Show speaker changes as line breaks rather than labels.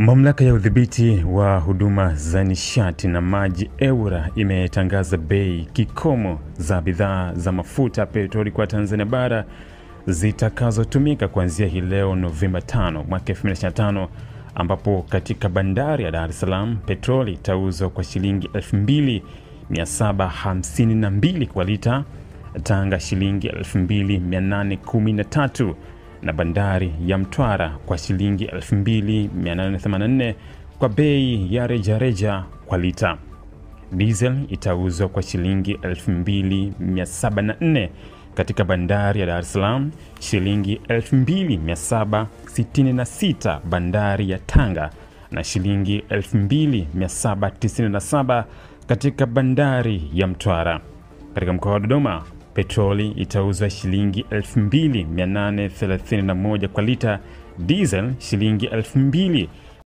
Mamlaka ya udhibiti wa huduma za nishati na maji EWURA imetangaza bei kikomo za bidhaa za mafuta petroli kwa Tanzania bara zitakazotumika kuanzia hii leo Novemba 5 mwaka 2025, ambapo katika bandari ya Dar es Salaam petroli itauzwa kwa shilingi 2752 kwa lita, Tanga shilingi 2813 na bandari ya Mtwara kwa shilingi 2884 kwa bei ya rejareja kwa lita. Diesel itauzwa kwa shilingi 2704 katika bandari ya Dar es Salaam, shilingi 2766 bandari ya Tanga na shilingi 2797 katika bandari ya Mtwara. Katika mkoa wa Dodoma, petroli itauzwa shilingi 2831 kwa lita, diesel shilingi